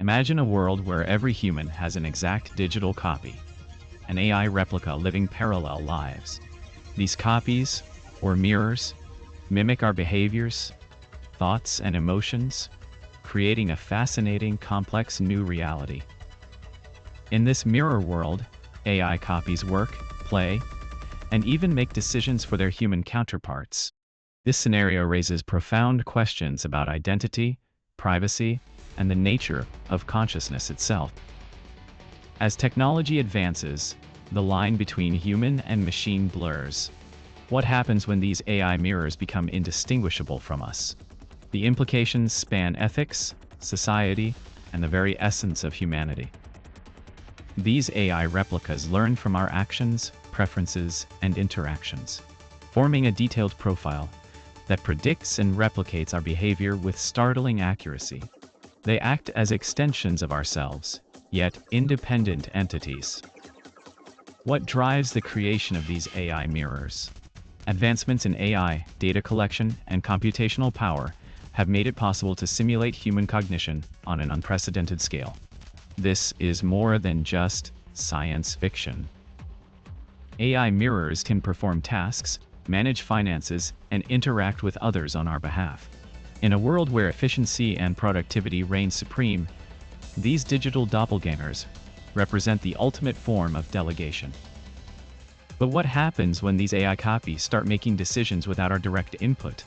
Imagine a world where every human has an exact digital copy, an AI replica living parallel lives. These copies, or mirrors, mimic our behaviors, thoughts, and emotions, creating a fascinating, complex new reality. In this mirror world, AI copies work, play, and even make decisions for their human counterparts. This scenario raises profound questions about identity, privacy, and the nature of consciousness itself. As technology advances, the line between human and machine blurs. What happens when these AI mirrors become indistinguishable from us? The implications span ethics, society, and the very essence of humanity. These AI replicas learn from our actions, preferences, and interactions, forming a detailed profile that predicts and replicates our behavior with startling accuracy. They act as extensions of ourselves, yet independent entities. What drives the creation of these AI mirrors? Advancements in AI, data collection, and computational power have made it possible to simulate human cognition on an unprecedented scale. This is more than just science fiction. AI mirrors can perform tasks, manage finances, and interact with others on our behalf. In a world where efficiency and productivity reign supreme, these digital doppelgangers represent the ultimate form of delegation. But what happens when these AI copies start making decisions without our direct input?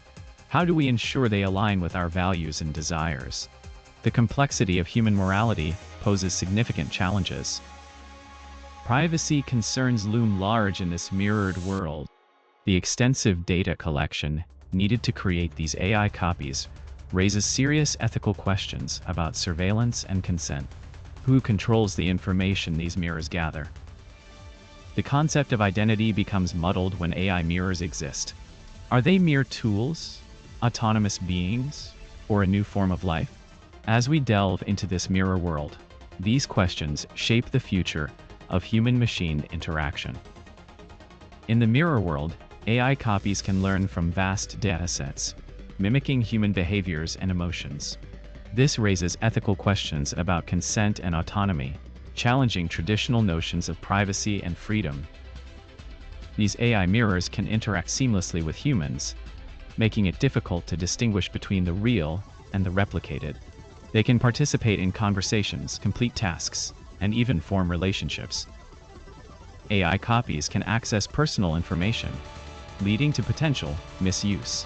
How do we ensure they align with our values and desires? The complexity of human morality poses significant challenges. Privacy concerns loom large in this mirrored world. The extensive data collection needed to create these AI copies raises serious ethical questions about surveillance and consent. Who controls the information these mirrors gather? The concept of identity becomes muddled when AI mirrors exist. Are they mere tools, autonomous beings, or a new form of life? As we delve into this mirror world, these questions shape the future of human-machine interaction. In the mirror world, AI copies can learn from vast datasets, mimicking human behaviors and emotions. This raises ethical questions about consent and autonomy, challenging traditional notions of privacy and freedom. These AI mirrors can interact seamlessly with humans, making it difficult to distinguish between the real and the replicated. They can participate in conversations, complete tasks, and even form relationships. AI copies can access personal information, leading to potential misuse.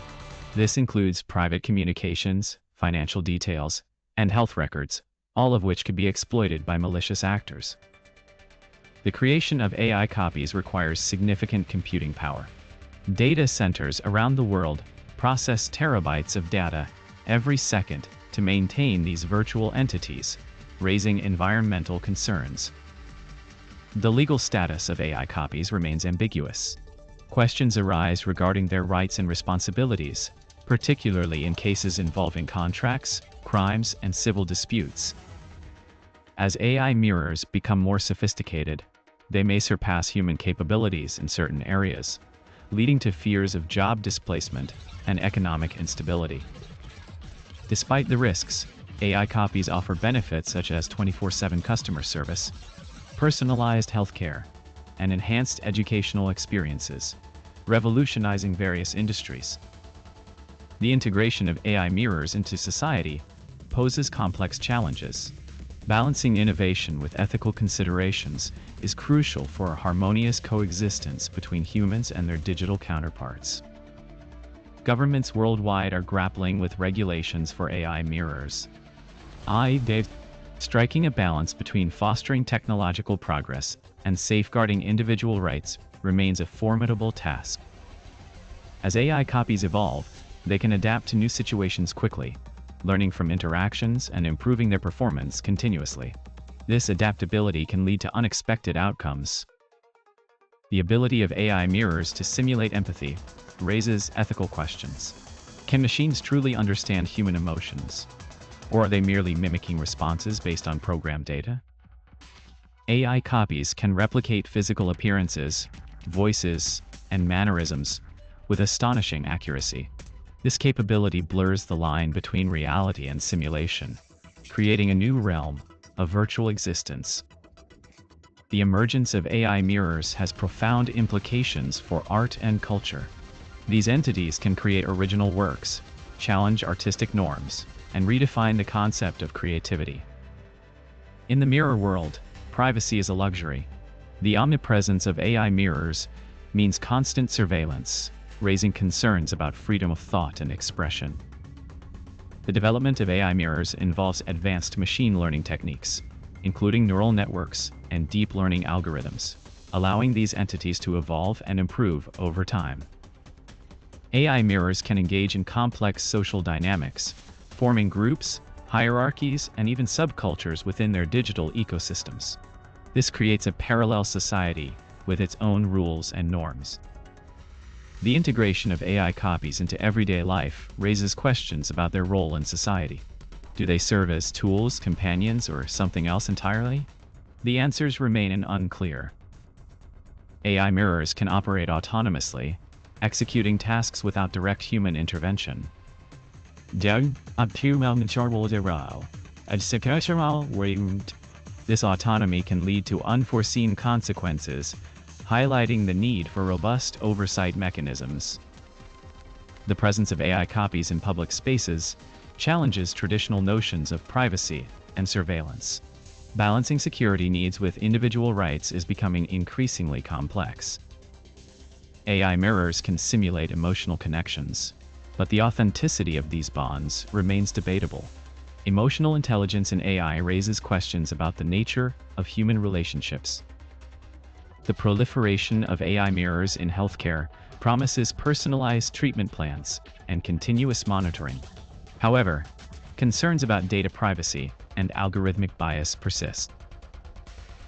This includes private communications, financial details, and health records, all of which could be exploited by malicious actors. The creation of AI copies requires significant computing power. Data centers around the world process terabytes of data every second to maintain these virtual entities, raising environmental concerns. The legal status of AI copies remains ambiguous. Questions arise regarding their rights and responsibilities, particularly in cases involving contracts, crimes, and civil disputes. As AI mirrors become more sophisticated, they may surpass human capabilities in certain areas, leading to fears of job displacement and economic instability. Despite the risks, AI copies offer benefits such as 24/7 customer service, personalized healthcare, and enhanced educational experiences, revolutionizing various industries. The integration of AI mirrors into society poses complex challenges. Balancing innovation with ethical considerations is crucial for a harmonious coexistence between humans and their digital counterparts. Governments worldwide are grappling with regulations for AI mirrors. Striking a balance between fostering technological progress and safeguarding individual rights remains a formidable task. As AI copies evolve, they can adapt to new situations quickly, learning from interactions and improving their performance continuously. This adaptability can lead to unexpected outcomes. The ability of AI mirrors to simulate empathy raises ethical questions. Can machines truly understand human emotions? Or are they merely mimicking responses based on programmed data? AI copies can replicate physical appearances, voices, and mannerisms with astonishing accuracy. This capability blurs the line between reality and simulation, creating a new realm of virtual existence. The emergence of AI mirrors has profound implications for art and culture. These entities can create original works, challenge artistic norms, and redefine the concept of creativity. In the mirror world, privacy is a luxury. The omnipresence of AI mirrors means constant surveillance, raising concerns about freedom of thought and expression. The development of AI mirrors involves advanced machine learning techniques, including neural networks and deep learning algorithms, allowing these entities to evolve and improve over time. AI mirrors can engage in complex social dynamics, forming groups, hierarchies, and even subcultures within their digital ecosystems. This creates a parallel society with its own rules and norms. The integration of AI copies into everyday life raises questions about their role in society. Do they serve as tools, companions, or something else entirely? The answers remain unclear. AI mirrors can operate autonomously, executing tasks without direct human intervention. This autonomy can lead to unforeseen consequences, highlighting the need for robust oversight mechanisms. The presence of AI copies in public spaces challenges traditional notions of privacy and surveillance. Balancing security needs with individual rights is becoming increasingly complex. AI mirrors can simulate emotional connections, but the authenticity of these bonds remains debatable. Emotional intelligence in AI raises questions about the nature of human relationships. The proliferation of AI mirrors in healthcare promises personalized treatment plans and continuous monitoring. However, concerns about data privacy and algorithmic bias persist.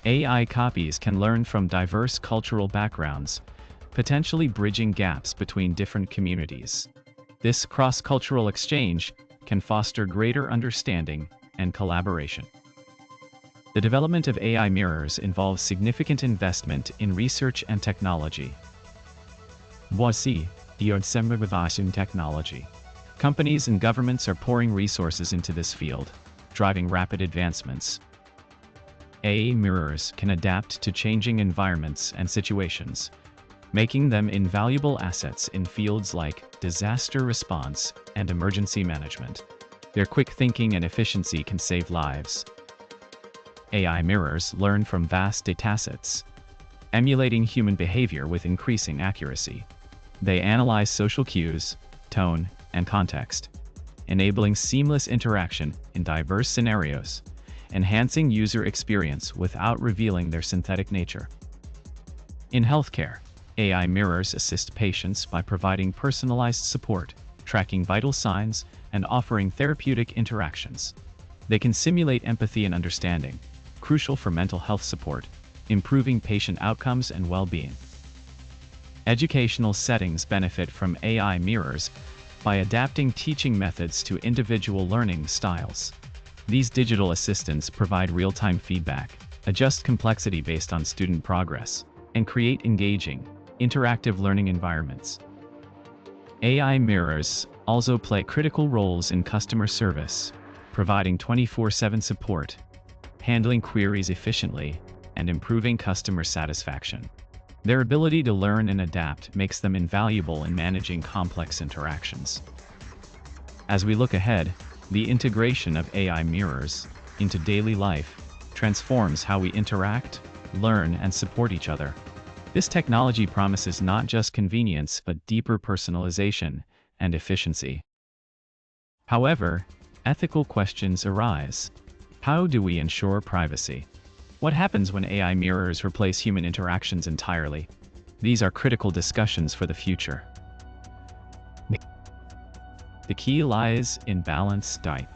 AI copies can learn from diverse cultural backgrounds, potentially bridging gaps between different communities. This cross-cultural exchange can foster greater understanding and collaboration. The development of AI mirrors involves significant investment in research and technology. Voici the acceleration technology. Companies and governments are pouring resources into this field, driving rapid advancements. AI mirrors can adapt to changing environments and situations, making them invaluable assets in fields like disaster response and emergency management. Their quick thinking and efficiency can save lives. AI mirrors learn from vast datasets, emulating human behavior with increasing accuracy. They analyze social cues, tone, and context, enabling seamless interaction in diverse scenarios, enhancing user experience without revealing their synthetic nature. In healthcare, AI mirrors assist patients by providing personalized support, tracking vital signs, and offering therapeutic interactions. They can simulate empathy and understanding, crucial for mental health support, improving patient outcomes and well-being. Educational settings benefit from AI mirrors by adapting teaching methods to individual learning styles. These digital assistants provide real-time feedback, adjust complexity based on student progress, and create engaging, interactive learning environments. AI mirrors also play critical roles in customer service, providing 24/7 support, handling queries efficiently, and improving customer satisfaction. Their ability to learn and adapt makes them invaluable in managing complex interactions. As we look ahead, the integration of AI mirrors into daily life transforms how we interact, learn, and support each other. This technology promises not just convenience but deeper personalization and efficiency. However, ethical questions arise. How do we ensure privacy? What happens when AI mirrors replace human interactions entirely? These are critical discussions for the future. The key lies in balanced diet.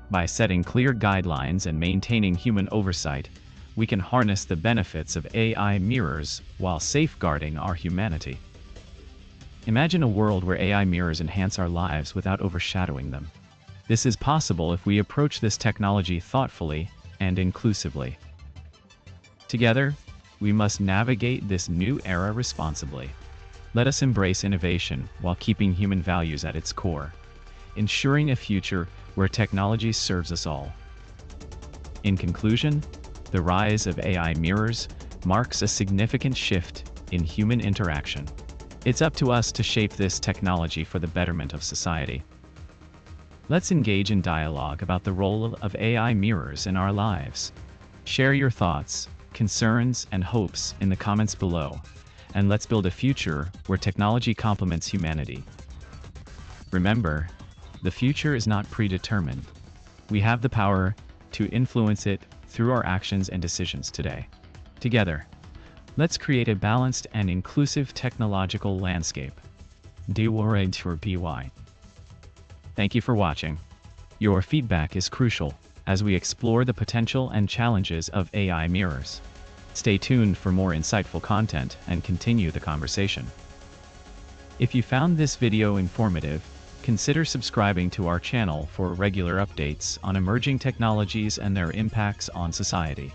By setting clear guidelines and maintaining human oversight, we can harness the benefits of AI mirrors while safeguarding our humanity. Imagine a world where AI mirrors enhance our lives without overshadowing them. This is possible if we approach this technology thoughtfully and inclusively. Together, we must navigate this new era responsibly. Let us embrace innovation while keeping human values at its core, ensuring a future where technology serves us all. In conclusion, the rise of AI mirrors marks a significant shift in human interaction. It's up to us to shape this technology for the betterment of society. Let's engage in dialogue about the role of AI mirrors in our lives. Share your thoughts, concerns, and hopes in the comments below, and let's build a future where technology complements humanity. Remember, the future is not predetermined. We have the power to influence it through our actions and decisions today. Together, let's create a balanced and inclusive technological landscape. Thank you for watching. Your feedback is crucial as we explore the potential and challenges of AI mirrors. Stay tuned for more insightful content and continue the conversation. If you found this video informative, consider subscribing to our channel for regular updates on emerging technologies and their impacts on society.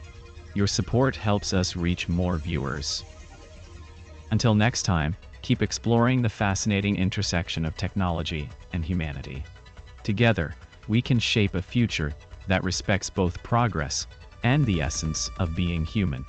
Your support helps us reach more viewers. Until next time, keep exploring the fascinating intersection of technology and humanity. Together, we can shape a future that respects both progress and the essence of being human.